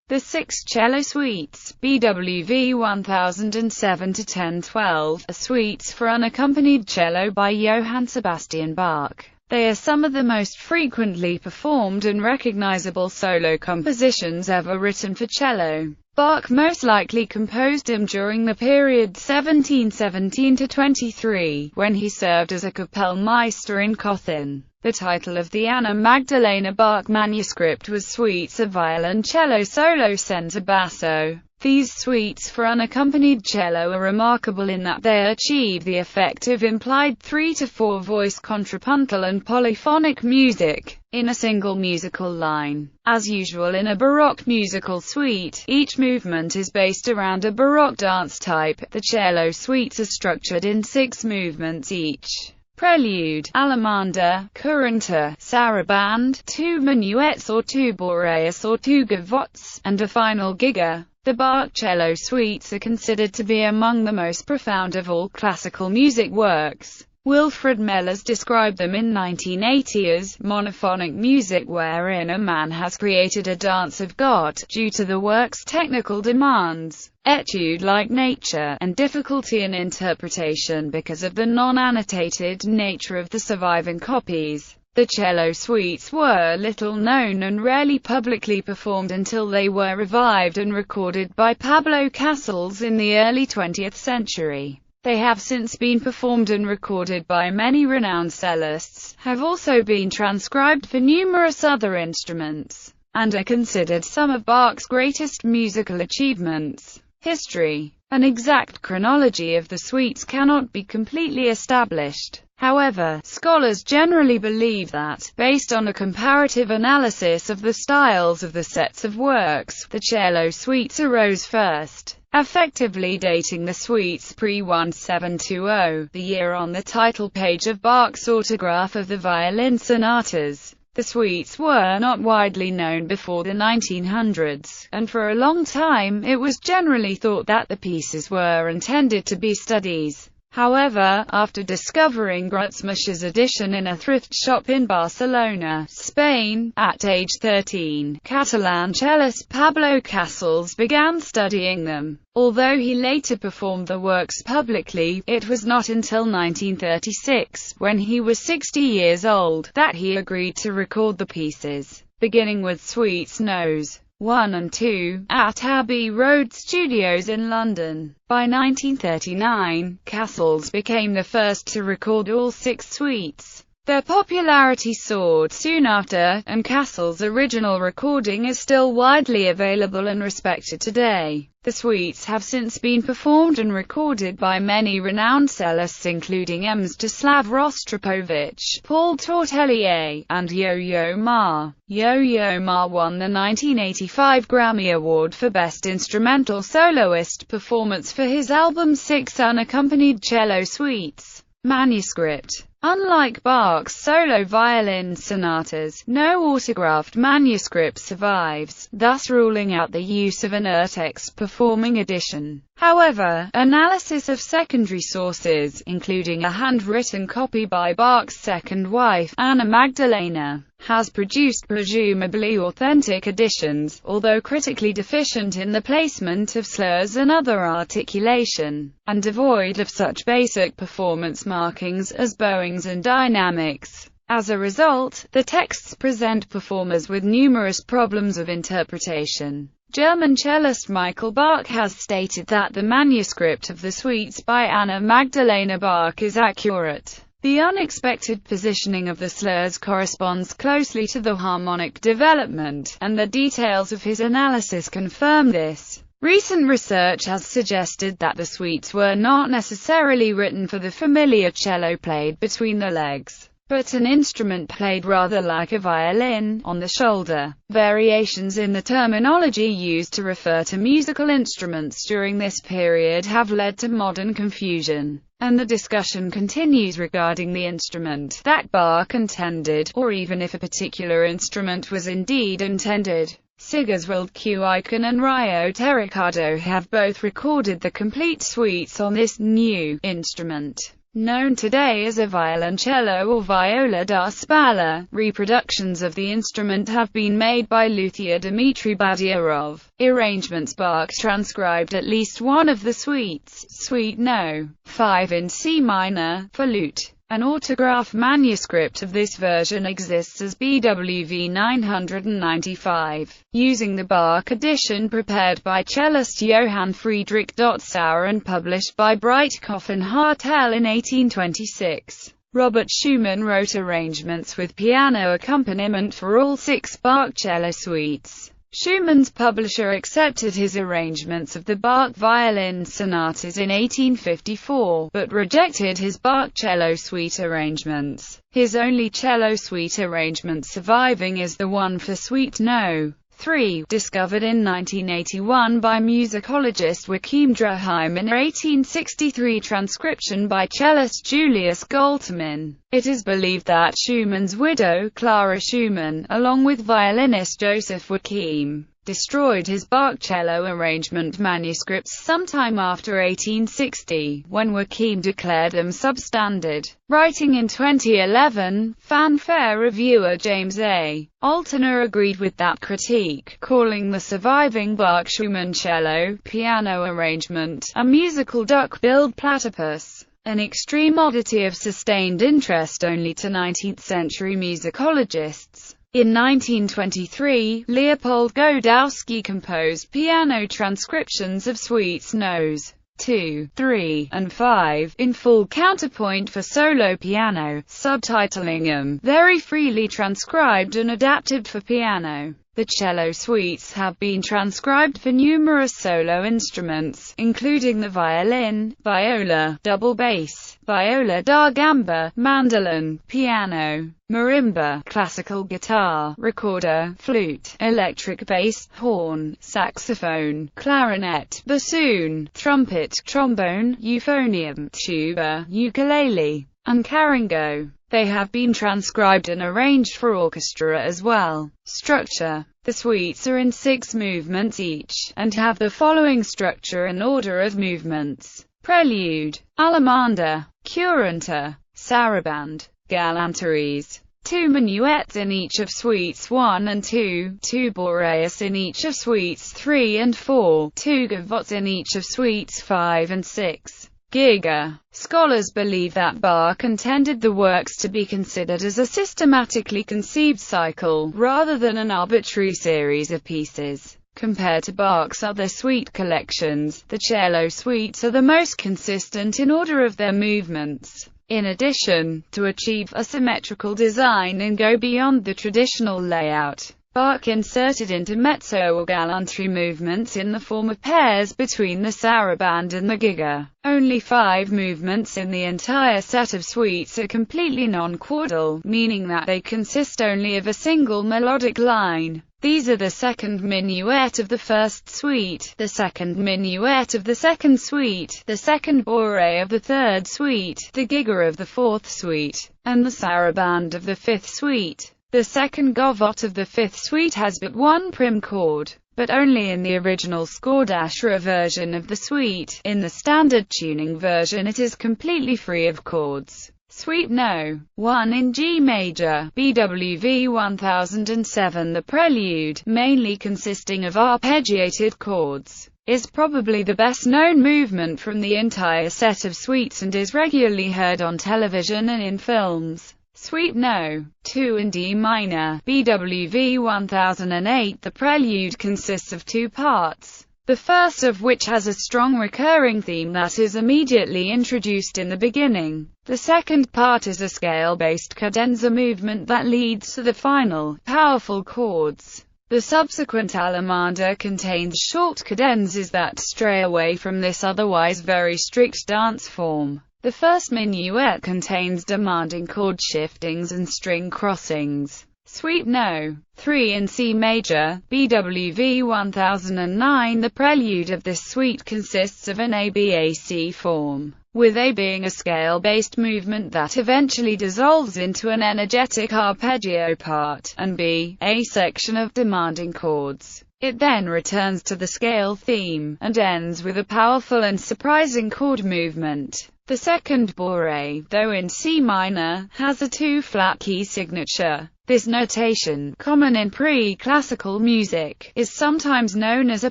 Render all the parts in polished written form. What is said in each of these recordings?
The 6 Cello Suites, BWV 1007-1012, are suites for unaccompanied cello by Johann Sebastian Bach. They are some of the most frequently performed and recognizable solo compositions ever written for cello. Bach most likely composed them during the period 1717–23, when he served as a Kapellmeister in Cothen. The title of the Anna Magdalena Bach manuscript was Suites of Violoncello Solo Senza Basso. These suites for unaccompanied cello are remarkable in that they achieve the effect of implied 3 to 4 voice contrapuntal and polyphonic music in a single musical line. As usual in a Baroque musical suite, each movement is based around a Baroque dance type. The cello suites are structured in 6 movements each: prelude, allemande, courante, sarabande, 2 minuets or 2 bourreas or 2 gavottes, and a final giga. The Bach cello suites are considered to be among the most profound of all classical music works. Wilfred Mellers described them in 1980 as monophonic music wherein a man has created a dance of God, due to the work's technical demands, etude-like nature, and difficulty in interpretation because of the non-annotated nature of the surviving copies. The cello suites were little known and rarely publicly performed until they were revived and recorded by Pablo Casals in the early 20th century. They have since been performed and recorded by many renowned cellists, have also been transcribed for numerous other instruments, and are considered some of Bach's greatest musical achievements. History. An exact chronology of the suites cannot be completely established. However, scholars generally believe that, based on a comparative analysis of the styles of the sets of works, the cello suites arose first, effectively dating the suites pre-1720, the year on the title page of Bach's autograph of the violin sonatas. The suites were not widely known before the 1900s, and for a long time it was generally thought that the pieces were intended to be studies. However, after discovering Grutzmacher's edition in a thrift shop in Barcelona, Spain, at age 13, Catalan cellist Pablo Casals began studying them. Although he later performed the works publicly, it was not until 1936, when he was 60 years old, that he agreed to record the pieces, beginning with Suites Nos. 1 and 2, at Abbey Road Studios in London. By 1939, Casals became the first to record all 6 suites. Their popularity soared soon after, and Casals' original recording is still widely available and respected today. The suites have since been performed and recorded by many renowned cellists including Mstislav Rostropovich, Paul Tortelier, and Yo-Yo Ma. Yo-Yo Ma won the 1985 Grammy Award for Best Instrumental Soloist Performance for his album 6 Unaccompanied Cello Suites. Manuscript. Unlike Bach's solo violin sonatas, no autographed manuscript survives, thus ruling out the use of an urtext performing edition. However, analysis of secondary sources, including a handwritten copy by Bach's second wife, Anna Magdalena, has produced presumably authentic editions, although critically deficient in the placement of slurs and other articulation, and devoid of such basic performance markings as bowings and dynamics. As a result, the texts present performers with numerous problems of interpretation. German cellist Michael Bach has stated that the manuscript of the suites by Anna Magdalena Bach is accurate. The unexpected positioning of the slurs corresponds closely to the harmonic development, and the details of his analysis confirm this. Recent research has suggested that the suites were not necessarily written for the familiar cello played between the legs, but an instrument played rather like a violin, on the shoulder. Variations in the terminology used to refer to musical instruments during this period have led to modern confusion, and the discussion continues regarding the instrument that Bach intended, or even if a particular instrument was indeed intended. Sigiswald Kuijken and Rio Terricado have both recorded the complete suites on this new instrument. known today as a violoncello or viola da spalla. Reproductions of the instrument have been made by luthier Dmitry Badyarov. Arrangements. Bach transcribed at least one of the suites, Suite No. 5 in C minor, for lute. An autograph manuscript of this version exists as BWV 995, using the Bach edition prepared by cellist Johann Friedrich Sauer and published by Breitkopf and Hartel in 1826. Robert Schumann wrote arrangements with piano accompaniment for all 6 Bach cello suites. Schumann's publisher accepted his arrangements of the Bach violin sonatas in 1854, but rejected his Bach cello suite arrangements. His only cello suite arrangement surviving is the one for Suite No. 3, discovered in 1981 by musicologist Joachim Draheim in a 1863 transcription by cellist Julius Goltermann. It is believed that Schumann's widow, Clara Schumann, along with violinist Joseph Joachim, destroyed his Bach cello arrangement manuscripts sometime after 1860, when Joachim declared them substandard. Writing in 2011, fanfare reviewer James A. Alterner agreed with that critique, calling the surviving Bach-Schumann cello piano arrangement a musical duck-billed platypus, an extreme oddity of sustained interest only to 19th-century musicologists. In 1923, Leopold Godowsky composed piano transcriptions of suites Nos. 2, 3, and 5, in full counterpoint for solo piano, subtitling them, very freely transcribed and adapted for piano. The cello suites have been transcribed for numerous solo instruments, including the violin, viola, double bass, viola da gamba, mandolin, piano, marimba, classical guitar, recorder, flute, electric bass, horn, saxophone, clarinet, bassoon, trumpet, trombone, euphonium, tuba, ukulele, and caringo. They have been transcribed and arranged for orchestra as well. Structure. The suites are in 6 movements each, and have the following structure and order of movements: Prelude, Allemande, Currenta, Sarabande, Galanteries. 2 minuets in each of suites 1 and 2, 2 bourreas in each of suites 3 and 4, 2 gavottes in each of suites 5 and 6. Giga. Scholars believe that Bach intended the works to be considered as a systematically conceived cycle, rather than an arbitrary series of pieces. Compared to Bach's other suite collections, the cello suites are the most consistent in order of their movements. In addition, to achieve a symmetrical design and go beyond the traditional layout, Bach inserted intermezzo or gallantry movements in the form of pairs between the sarabande and the giga. Only 5 movements in the entire set of suites are completely non-chordal, meaning that they consist only of a single melodic line. These are the second minuet of the first suite, the second minuet of the second suite, the second bourrée of the third suite, the giga of the fourth suite, and the sarabande of the fifth suite. The second gavotte of the fifth suite has but one prim chord, but only in the original Scordatura version of the suite. In the standard tuning version it is completely free of chords. Suite No. 1 in G major, BWV 1007. The prelude, mainly consisting of arpeggiated chords, is probably the best-known movement from the entire set of suites and is regularly heard on television and in films. Suite No. 2 in D minor, BWV 1008. The prelude consists of 2 parts, the first of which has a strong recurring theme that is immediately introduced in the beginning. The second part is a scale-based cadenza movement that leads to the final, powerful chords. The subsequent Allemande contains short cadenzas that stray away from this otherwise very strict dance form. The first minuet contains demanding chord shiftings and string crossings. Suite No. 3 in C major, BWV 1009. The prelude of this suite consists of an ABAC form, with A being a scale-based movement that eventually dissolves into an energetic arpeggio part, and B, a section of demanding chords. It then returns to the scale theme, and ends with a powerful and surprising chord movement. The second Bore, though in C minor, has a 2-flat key signature. This notation, common in pre-classical music, is sometimes known as a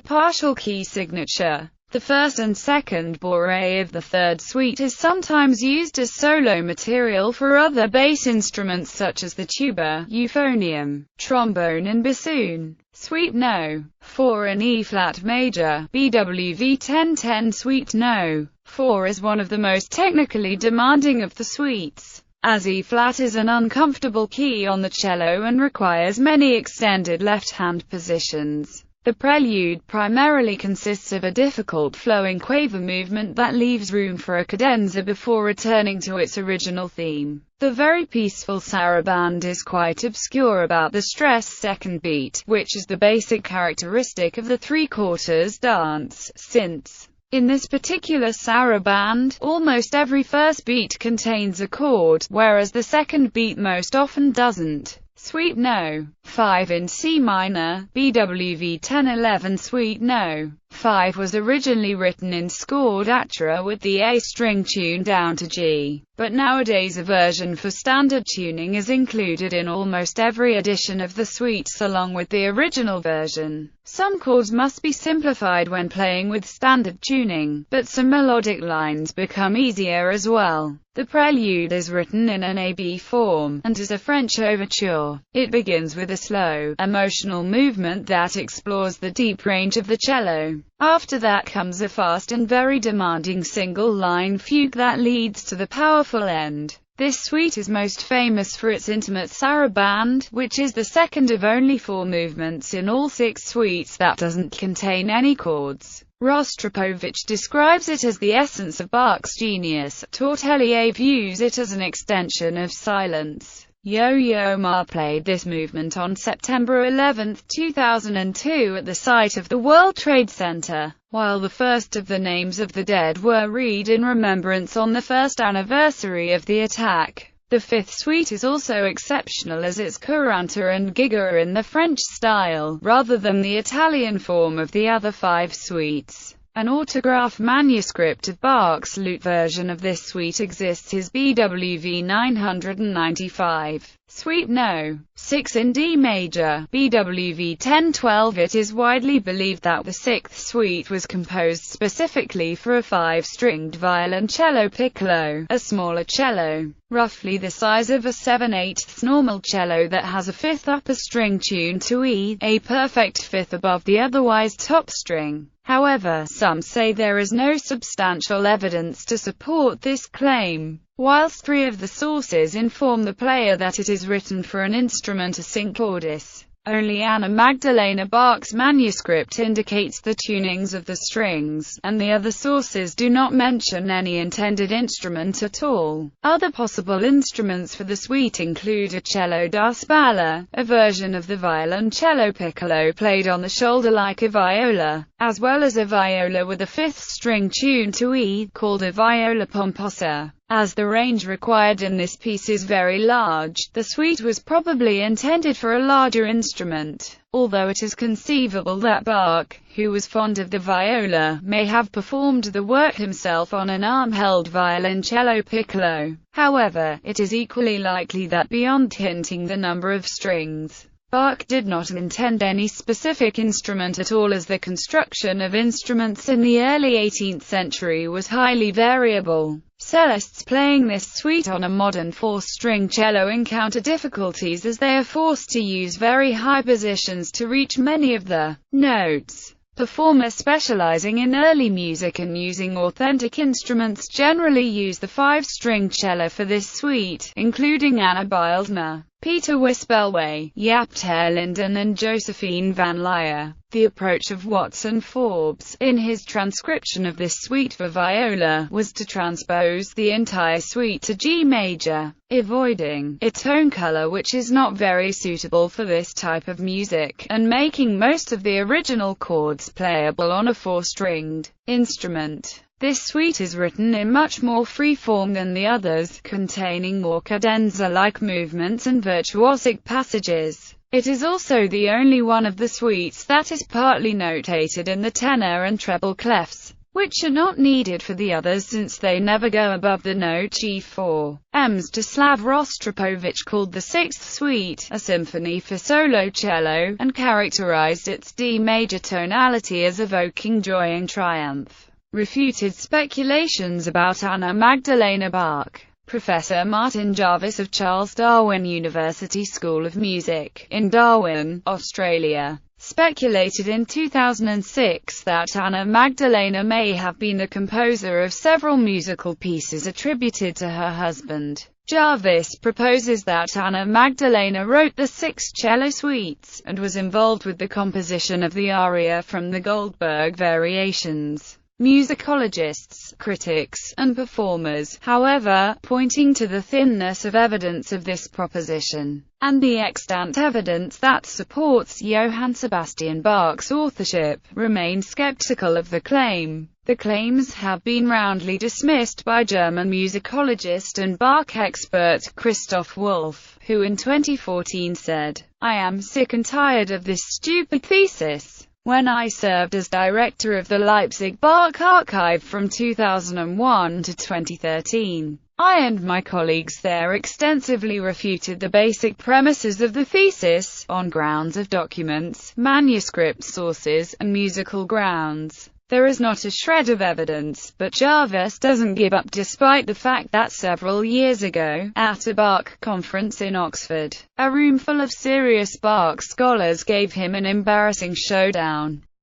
partial key signature. The first and second Bore of the third suite is sometimes used as solo material for other bass instruments such as the tuba, euphonium, trombone and bassoon. Suite No. 4 in E-flat major, BWV 1010 Suite No. 4 is one of the most technically demanding of the suites, as E-flat is an uncomfortable key on the cello and requires many extended left-hand positions. The prelude primarily consists of a difficult flowing quaver movement that leaves room for a cadenza before returning to its original theme. The very peaceful saraband is quite obscure about the stressed second beat, which is the basic characteristic of the three-quarters dance, since in this particular saraband, almost every first beat contains a chord, whereas the second beat most often doesn't. Suite No. 5 in C minor, BWV 1011 Suite No. 5 was originally written in scored atra with the A string tuned down to G, but nowadays a version for standard tuning is included in almost every edition of the suites along with the original version. Some chords must be simplified when playing with standard tuning, but some melodic lines become easier as well. The prelude is written in an AB form, and is a French overture. It begins with a slow, emotional movement that explores the deep range of the cello. After that comes a fast and very demanding single-line fugue that leads to the powerful end. This suite is most famous for its intimate saraband, which is the second of only 4 movements in all 6 suites that doesn't contain any chords. Rostropovich describes it as the essence of Bach's genius. Tortelier views it as an extension of silence. Yo-Yo Ma played this movement on September 11, 2002 at the site of the World Trade Center, while the first of the names of the dead were read in remembrance on the first anniversary of the attack. The fifth suite is also exceptional as its courante and giga are in the French style, rather than the Italian form of the other 5 suites. An autograph manuscript of Bach's lute version of this suite exists, his BWV 995. Suite No. 6 in D major, BWV 1012. It is widely believed that the 6th suite was composed specifically for a 5-stringed violoncello piccolo, a smaller cello, roughly the size of a 7/8 normal cello that has a 5th upper string tuned to E, a perfect 5th above the otherwise top string. However, some say there is no substantial evidence to support this claim. Whilst 3 of the sources inform the player that it is written for an instrument a cinque cordis, only Anna Magdalena Bach's manuscript indicates the tunings of the strings, and the other sources do not mention any intended instrument at all. Other possible instruments for the suite include a cello da spalla, a version of the violoncello piccolo played on the shoulder like a viola, as well as a viola with a 5th string tuned to E, called a viola pomposa. As the range required in this piece is very large, the suite was probably intended for a larger instrument, although it is conceivable that Bach, who was fond of the viola, may have performed the work himself on an arm-held violoncello piccolo. However, it is equally likely that beyond hinting the number of strings, Bach did not intend any specific instrument at all, as the construction of instruments in the early 18th century was highly variable. Cellists playing this suite on a modern 4-string cello encounter difficulties as they are forced to use very high positions to reach many of the notes. Performers specializing in early music and using authentic instruments generally use the 5-string cello for this suite, including Anna Bylsma, Peter Wispelwey, Jaap ter Linden and Josephine van Lier. The approach of Watson Forbes, in his transcription of this suite for viola, was to transpose the entire suite to G major, avoiding a tone color which is not very suitable for this type of music, and making most of the original chords playable on a 4-stringed instrument. This suite is written in much more free form than the others, containing more cadenza-like movements and virtuosic passages. It is also the only one of the suites that is partly notated in the tenor and treble clefs, which are not needed for the others since they never go above the note G4. Mstislav Rostropovich called the Sixth Suite a symphony for solo cello, and characterized its D major tonality as evoking joy and triumph. Refuted speculations about Anna Magdalena Bach. Professor Martin Jarvis of Charles Darwin University School of Music, in Darwin, Australia, speculated in 2006 that Anna Magdalena may have been the composer of several musical pieces attributed to her husband. Jarvis proposes that Anna Magdalena wrote the 6 cello suites, and was involved with the composition of the aria from the Goldberg Variations. Musicologists, critics, and performers, however, pointing to the thinness of evidence of this proposition, and the extant evidence that supports Johann Sebastian Bach's authorship, remain skeptical of the claim. The claims have been roundly dismissed by German musicologist and Bach expert Christoph Wolff, who in 2014 said, "I am sick and tired of this stupid thesis." When I served as director of the Leipzig Bach Archive from 2001 to 2013, I and my colleagues there extensively refuted the basic premises of the thesis, on grounds of documents, manuscript sources, and musical grounds. There is not a shred of evidence, but Jarvis doesn't give up despite the fact that several years ago, at a Bach conference in Oxford, a room full of serious Bach scholars gave him an embarrassing showdown.